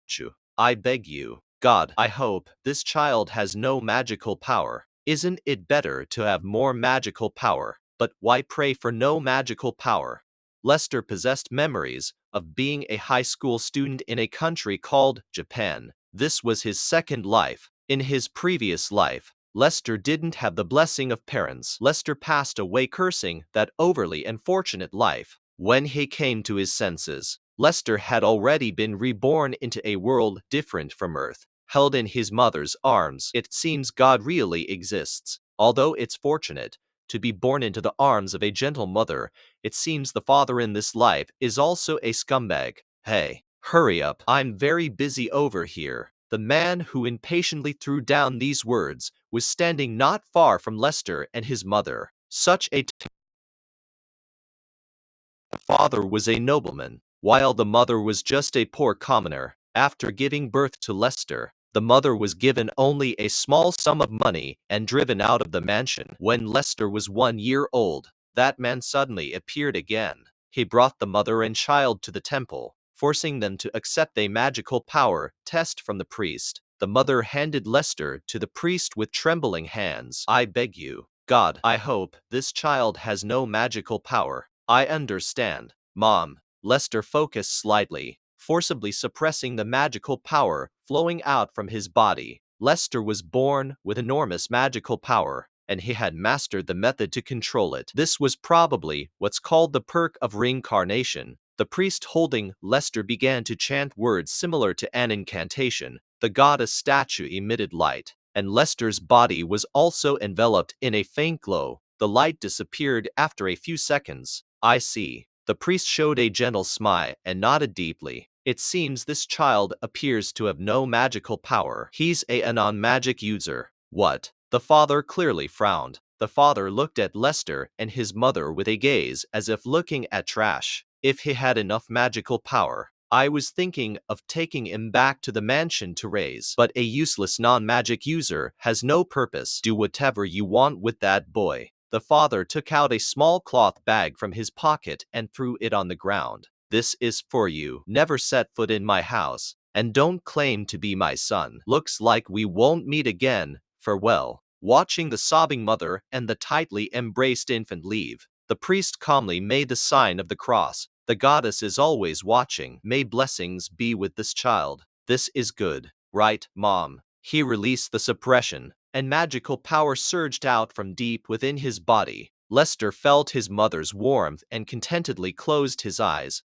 statue. I beg you, God, I hope this child has no magical power. Isn't it better to have more magical power? But why pray for no magical power? Lester possessed memories of being a high school student in a country called Japan. This was his second life. In his previous life, Lester didn't have the blessing of parents. Lester passed away cursing that overly unfortunate life. When he came to his senses, Lester had already been reborn into a world different from Earth. Held in his mother's arms, it seems God really exists. Although it's fortunate to be born into the arms of a gentle mother, it seems the father in this life is also a scumbag. Hey, hurry up, I'm very busy over here. The man who impatiently threw down these words was standing not far from Lester and his mother. Such a father was a nobleman, while the mother was just a poor commoner. After giving birth to Lester, the mother was given only a small sum of money and driven out of the mansion. When Lester was 1 year old, that man suddenly appeared again. He brought the mother and child to the temple, forcing them to accept a magical power test from the priest. The mother handed Lester to the priest with trembling hands. I beg you, God, I hope this child has no magical power. I understand, Mom. Lester focused slightly, forcibly suppressing the magical power flowing out from his body. Lester was born with enormous magical power, and he had mastered the method to control it. This was probably what's called the perk of reincarnation. The priest holding Lester began to chant words similar to an incantation. The goddess statue emitted light, and Lester's body was also enveloped in a faint glow. The light disappeared after a few seconds. I see. The priest showed a gentle smile and nodded deeply. It seems this child appears to have no magical power. He's a non-magic user. What? The father clearly frowned. The father looked at Lester and his mother with a gaze as if looking at trash. If he had enough magical power, I was thinking of taking him back to the mansion to raise. But a useless non-magic user has no purpose. Do whatever you want with that boy. The father took out a small cloth bag from his pocket and threw it on the ground. This is for you. Never set foot in my house, and don't claim to be my son. Looks like we won't meet again. Farewell. Watching the sobbing mother and the tightly embraced infant leave, the priest calmly made the sign of the cross. The goddess is always watching. May blessings be with this child. This is good, right, Mom? He released the suppression, and magical power surged out from deep within his body. Lester felt his mother's warmth and contentedly closed his eyes.